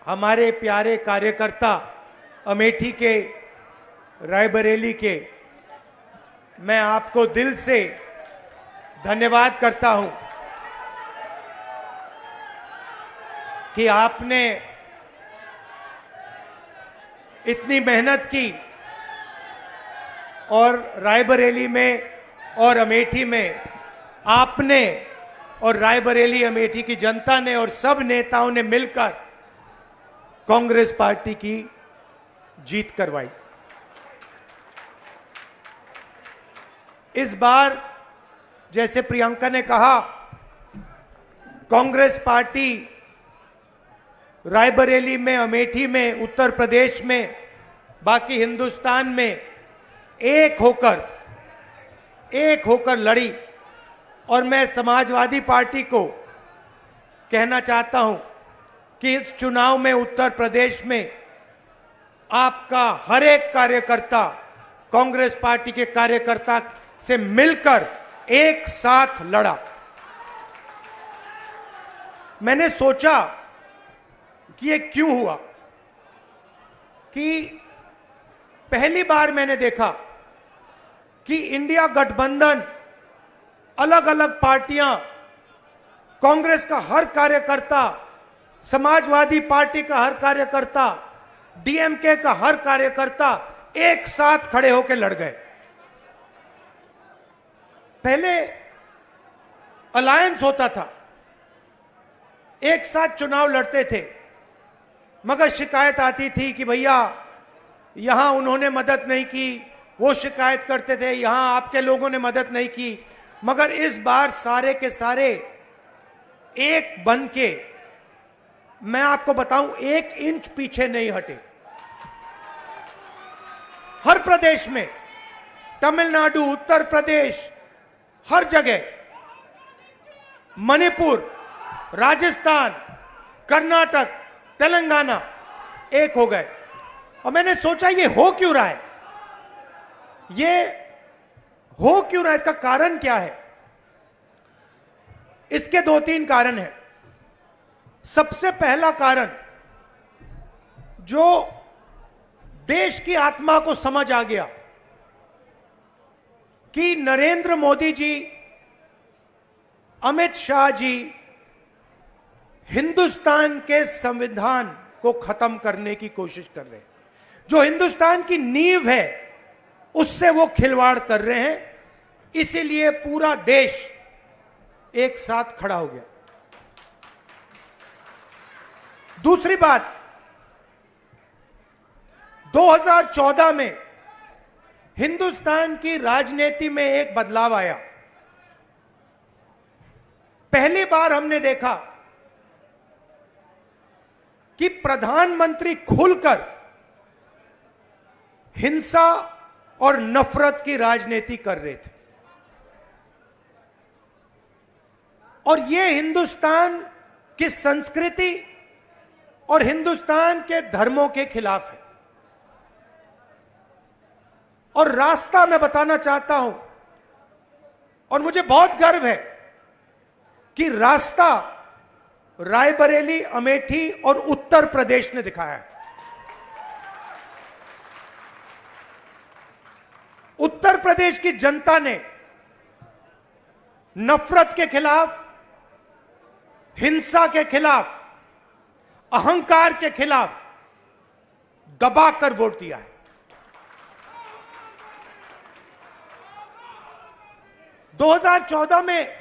हमारे प्यारे कार्यकर्ता अमेठी के, रायबरेली के, मैं आपको दिल से धन्यवाद करता हूं कि आपने इतनी मेहनत की और रायबरेली में और अमेठी में आपने और रायबरेली अमेठी की जनता ने और सब नेताओं ने मिलकर कांग्रेस पार्टी की जीत करवाई। इस बार जैसे प्रियंका ने कहा, कांग्रेस पार्टी रायबरेली में, अमेठी में, उत्तर प्रदेश में, बाकी हिंदुस्तान में एक होकर लड़ी। और मैं समाजवादी पार्टी को कहना चाहता हूं कि इस चुनाव में उत्तर प्रदेश में आपका हर एक कार्यकर्ता कांग्रेस पार्टी के कार्यकर्ता से मिलकर एक साथ लड़ा। मैंने सोचा कि ये क्यों हुआ, कि पहली बार मैंने देखा कि इंडिया गठबंधन, अलग अलग पार्टियां, कांग्रेस का हर कार्यकर्ता, समाजवादी पार्टी का हर कार्यकर्ता, डीएमके का हर कार्यकर्ता एक साथ खड़े होकर लड़ गए। पहले अलायंस होता था, एक साथ चुनाव लड़ते थे, मगर शिकायत आती थी कि भैया यहां उन्होंने मदद नहीं की, वो शिकायत करते थे यहां आपके लोगों ने मदद नहीं की। मगर इस बार सारे के सारे एक बन के, मैं आपको बताऊं, 1 इंच पीछे नहीं हटे। हर प्रदेश में, तमिलनाडु, उत्तर प्रदेश, हर जगह, मणिपुर, राजस्थान, कर्नाटक, तेलंगाना एक हो गए। और मैंने सोचा ये हो क्यों रहा है, ये हो क्यों रहा है, इसका कारण क्या है? इसके 2-3 कारण हैं। सबसे पहला कारण, जो देश की आत्मा को समझ आ गया कि नरेंद्र मोदी जी, अमित शाह जी हिंदुस्तान के संविधान को खत्म करने की कोशिश कर रहे हैं। जो हिंदुस्तान की नींव है उससे वो खिलवाड़ कर रहे हैं। इसीलिए पूरा देश एक साथ खड़ा हो गया। दूसरी बात, 2014 में हिंदुस्तान की राजनीति में एक बदलाव आया। पहली बार हमने देखा कि प्रधानमंत्री खुलकर हिंसा और नफरत की राजनीति कर रहे थे। और यह हिंदुस्तान की संस्कृति और हिंदुस्तान के धर्मों के खिलाफ है। और रास्ता मैं बताना चाहता हूं, और मुझे बहुत गर्व है कि रास्ता रायबरेली, अमेठी और उत्तर प्रदेश ने दिखाया है। उत्तर प्रदेश की जनता ने नफरत के खिलाफ, हिंसा के खिलाफ, अहंकार के खिलाफ दबाकर वोट दिया है। 2014 में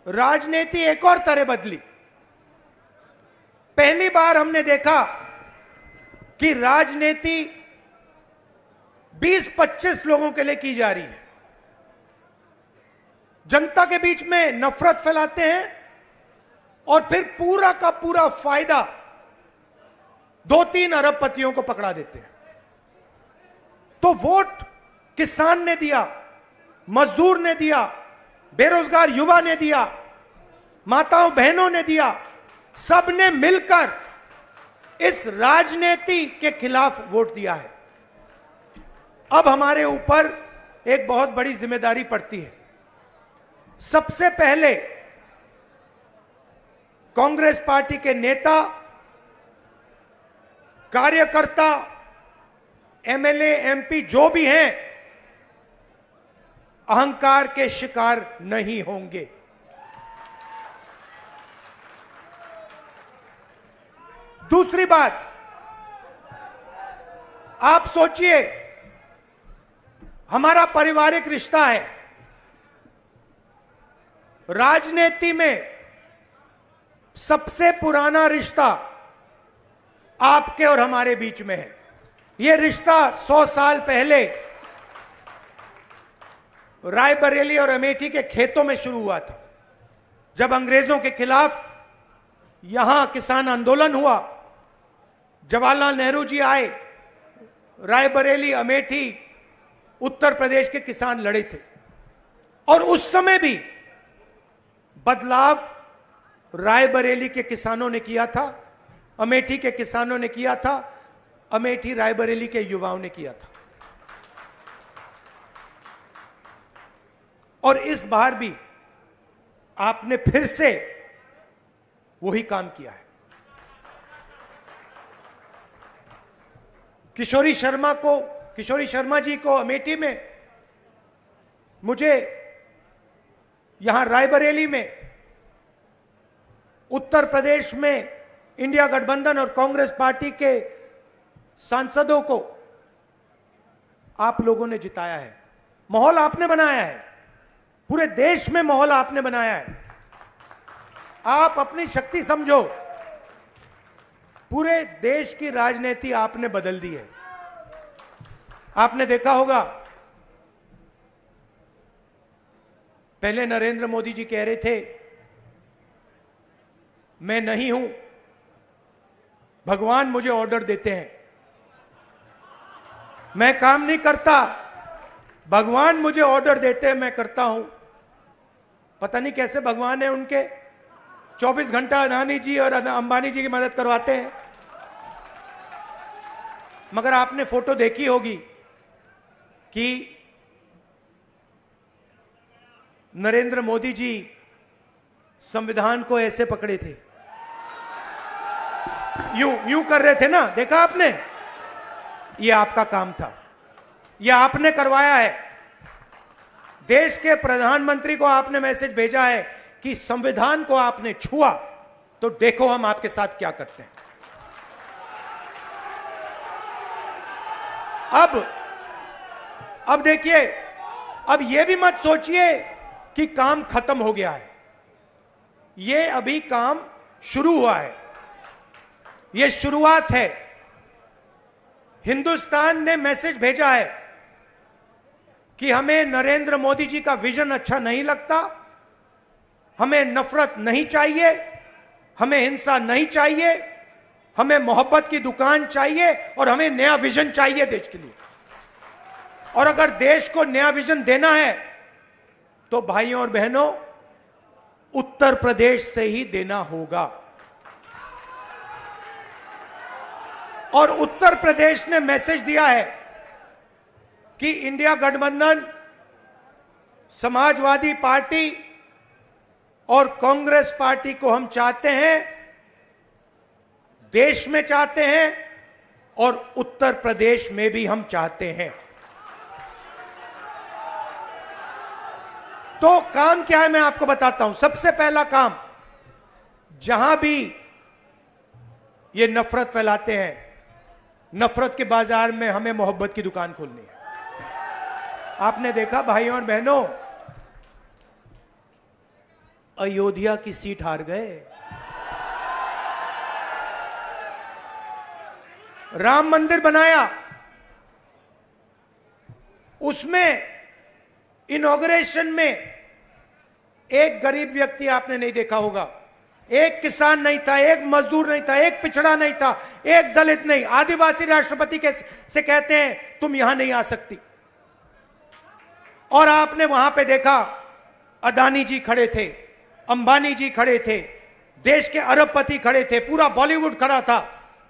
राजनीति एक और तरह बदली। पहली बार हमने देखा कि राजनीति 20-25 लोगों के लिए की जा रही है। जनता के बीच में नफरत फैलाते हैं और फिर पूरा का पूरा फायदा 2-3 अरबपतियों को पकड़ा देते हैं। तो वोट किसान ने दिया, मजदूर ने दिया, बेरोजगार युवा ने दिया, माताओं बहनों ने दिया, सबने मिलकर इस राजनीति के खिलाफ वोट दिया है। अब हमारे ऊपर एक बहुत बड़ी जिम्मेदारी पड़ती है। सबसे पहले कांग्रेस पार्टी के नेता, कार्यकर्ता, एमएलए, एमपी जो भी हैं, अहंकार के शिकार नहीं होंगे। दूसरी बात, आप सोचिए, हमारा पारिवारिक रिश्ता है। राजनीति में सबसे पुराना रिश्ता आपके और हमारे बीच में है। यह रिश्ता 100 साल पहले रायबरेली और अमेठी के खेतों में शुरू हुआ था, जब अंग्रेजों के खिलाफ यहां किसान आंदोलन हुआ। जवाहरलाल नेहरू जी आए, रायबरेली, अमेठी, उत्तर प्रदेश के किसान लड़े थे, और उस समय भी बदलाव रायबरेली के किसानों ने किया था, अमेठी के किसानों ने किया था, अमेठी रायबरेली के युवाओं ने किया था। और इस बार भी आपने फिर से वही काम किया है। किशोरी शर्मा जी को अमेठी में, मुझे यहां रायबरेली में, उत्तर प्रदेश में इंडिया गठबंधन और कांग्रेस पार्टी के सांसदों को आप लोगों ने जिताया है। माहौल आपने बनाया है, पूरे देश में माहौल आपने बनाया है। आप अपनी शक्ति समझो, पूरे देश की राजनीति आपने बदल दी है। आपने देखा होगा, पहले नरेंद्र मोदी जी कह रहे थे मैं नहीं हूं, भगवान मुझे ऑर्डर देते हैं, मैं काम नहीं करता, भगवान मुझे ऑर्डर देते हैं, मैं करता हूं। पता नहीं कैसे भगवान है उनके, 24 घंटा अदानी जी और अंबानी जी की मदद करवाते हैं। मगर आपने फोटो देखी होगी कि नरेंद्र मोदी जी संविधान को ऐसे पकड़े थे, यूं कर रहे थे ना, देखा आपने? यह आपका काम था, यह आपने करवाया है। देश के प्रधानमंत्री को आपने मैसेज भेजा है कि संविधान को आपने छुआ तो देखो हम आपके साथ क्या करते हैं। अब देखिए, अब यह भी मत सोचिए कि काम खत्म हो गया है। यह अभी काम शुरू हुआ है, यह शुरुआत है। हिंदुस्तान ने मैसेज भेजा है कि हमें नरेंद्र मोदी जी का विजन अच्छा नहीं लगता, हमें नफरत नहीं चाहिए, हमें हिंसा नहीं चाहिए, हमें मोहब्बत की दुकान चाहिए और हमें नया विजन चाहिए देश के लिए। और अगर देश को नया विजन देना है तो भाइयों और बहनों, उत्तर प्रदेश से ही देना होगा। और उत्तर प्रदेश ने मैसेज दिया है कि इंडिया गठबंधन, समाजवादी पार्टी और कांग्रेस पार्टी को हम चाहते हैं, देश में चाहते हैं और उत्तर प्रदेश में भी हम चाहते हैं। तो काम क्या है मैं आपको बताता हूं। सबसे पहला काम, जहां भी ये नफरत फैलाते हैं, नफरत के बाजार में हमें मोहब्बत की दुकान खोलनी है। आपने देखा भाइयों और बहनों, अयोध्या की सीट हार गए, राम मंदिर बनाया, उसमें इनॉग्रेशन में एक गरीब व्यक्ति आपने नहीं देखा होगा, एक किसान नहीं था, एक मजदूर नहीं था, एक पिछड़ा नहीं था, एक दलित नहीं, आदिवासी राष्ट्रपति से कहते हैं तुम यहां नहीं आ सकती। और आपने वहां पे देखा अदानी जी खड़े थे, अंबानी जी खड़े थे, देश के अरबपति खड़े थे, पूरा बॉलीवुड खड़ा था,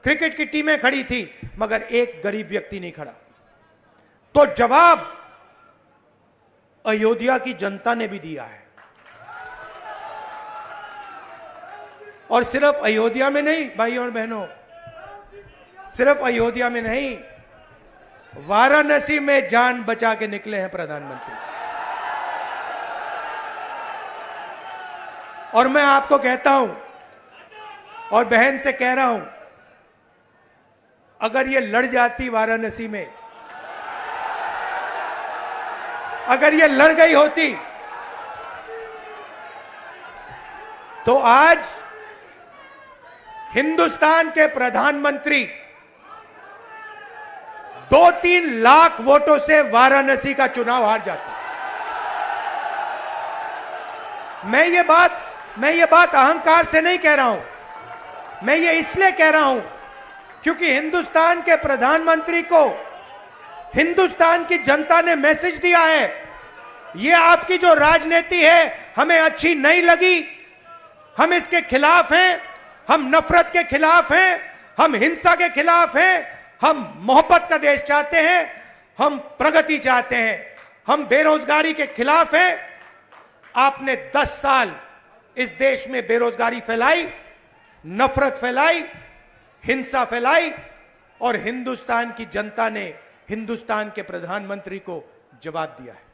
क्रिकेट की टीमें खड़ी थी, मगर एक गरीब व्यक्ति नहीं खड़ा। तो जवाब अयोध्या की जनता ने भी दिया है। और सिर्फ अयोध्या में नहीं भाइयों और बहनों, सिर्फ अयोध्या में नहीं, वाराणसी में जान बचा के निकले हैं प्रधानमंत्री। और मैं आपको कहता हूं और बहन से कह रहा हूं, अगर ये लड़ जाती वाराणसी में, अगर ये लड़ गई होती, तो आज हिंदुस्तान के प्रधानमंत्री 2-3 लाख वोटों से वाराणसी का चुनाव हार जाते। मैं ये बात अहंकार से नहीं कह रहा हूं, मैं ये इसलिए कह रहा हूं क्योंकि हिंदुस्तान के प्रधानमंत्री को हिंदुस्तान की जनता ने मैसेज दिया है, ये आपकी जो राजनीति है हमें अच्छी नहीं लगी, हम इसके खिलाफ हैं, हम नफरत के खिलाफ हैं, हम हिंसा के खिलाफ हैं, हम मोहब्बत का देश चाहते हैं, हम प्रगति चाहते हैं, हम बेरोजगारी के खिलाफ हैं। आपने 10 साल इस देश में बेरोजगारी फैलाई, नफरत फैलाई, हिंसा फैलाई, और हिंदुस्तान की जनता ने हिंदुस्तान के प्रधानमंत्री को जवाब दिया है।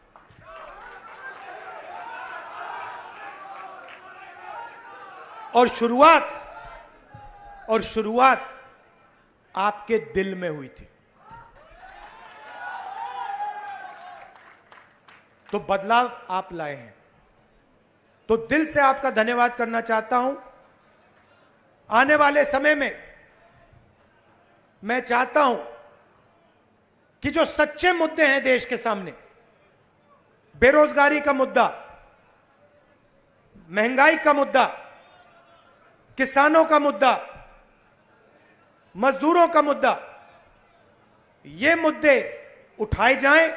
और शुरुआत आपके दिल में हुई थी, तो बदलाव आप लाए हैं, तो दिल से आपका धन्यवाद करना चाहता हूं। आने वाले समय में मैं चाहता हूं कि जो सच्चे मुद्दे हैं देश के सामने, बेरोजगारी का मुद्दा, महंगाई का मुद्दा, किसानों का मुद्दा, मजदूरों का मुद्दा, ये मुद्दे उठाए जाएं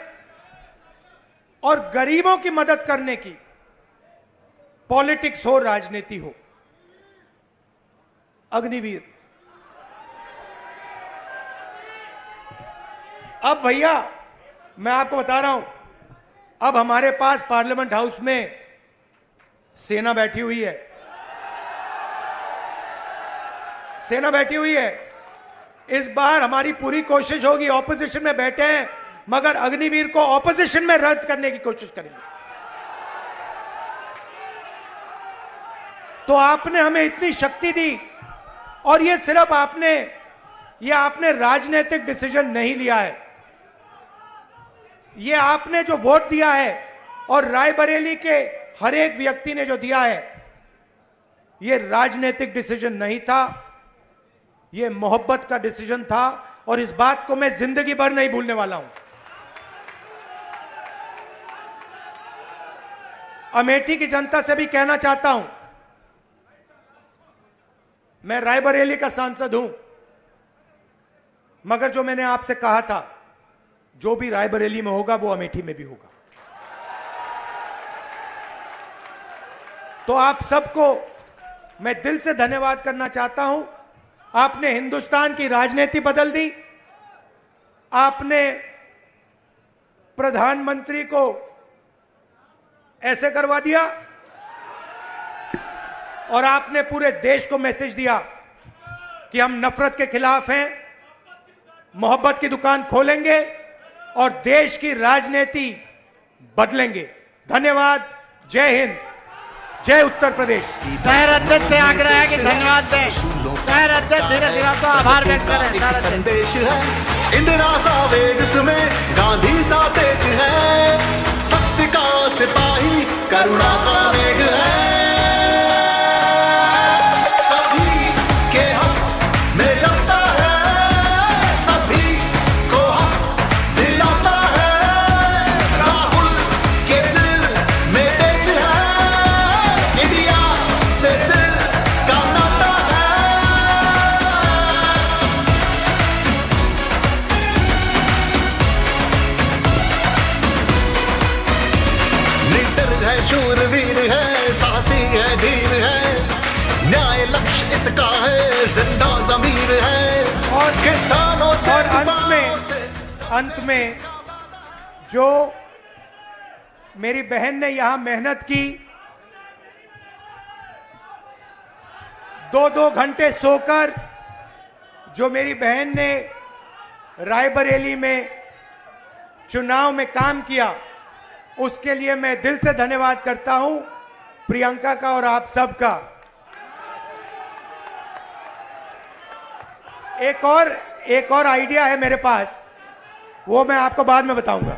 और गरीबों की मदद करने की पॉलिटिक्स हो, राजनीति हो। अग्निवीर, अब भैया मैं आपको बता रहा हूं, अब हमारे पास पार्लियामेंट हाउस में सेना बैठी हुई है, सेना बैठी हुई है। इस बार हमारी पूरी कोशिश होगी, ऑपोजिशन में बैठे हैं मगर अग्निवीर को ऑपोजिशन में रद्द करने की कोशिश करेंगे। तो आपने हमें इतनी शक्ति दी, और ये सिर्फ आपने राजनीतिक डिसीजन नहीं लिया है, ये आपने जो वोट दिया है और रायबरेली के हर एक व्यक्ति ने जो दिया है, ये राजनीतिक डिसीजन नहीं था, ये मोहब्बत का डिसीजन था, और इस बात को मैं जिंदगी भर नहीं भूलने वाला हूं। अमेठी की जनता से भी कहना चाहता हूं, मैं रायबरेली का सांसद हूं, मगर जो मैंने आपसे कहा था, जो भी रायबरेली में होगा वो अमेठी में भी होगा। तो आप सबको मैं दिल से धन्यवाद करना चाहता हूं। आपने हिंदुस्तान की राजनीति बदल दी, आपने प्रधानमंत्री को ऐसे करवा दिया, और आपने पूरे देश को मैसेज दिया कि हम नफरत के खिलाफ हैं, मोहब्बत की दुकान खोलेंगे और देश की राजनीति बदलेंगे। धन्यवाद। जय हिंद, जय उत्तर प्रदेश। शहर अध्यक्ष से आग्रह है कि धन्यवाद दें। शहर अध्यक्ष धीरे धीरे तो आभार व्यक्त करें। संदेश है इंदिरा सा वेग में, गांधी सा तेज है, सत्य का सिपाही करुणा का वेग है। सभी के हक में लड़ता है, सभी को हक दिलाता है। राहुल के दिल में देश है, इंडिया से दिल का नाता है। निडर है, शूरवीर है, साहसी है, धीर है, न्याय लक्ष्य इसका है, जिंदा जमीर है। और किसानों से और अंत में जो मेरी बहन ने यहां मेहनत की, 2-2 घंटे सोकर जो मेरी बहन ने रायबरेली में चुनाव में काम किया, उसके लिए मैं दिल से धन्यवाद करता हूं प्रियंका का और आप सब का। एक और आइडिया है मेरे पास, वो मैं आपको बाद में बताऊंगा।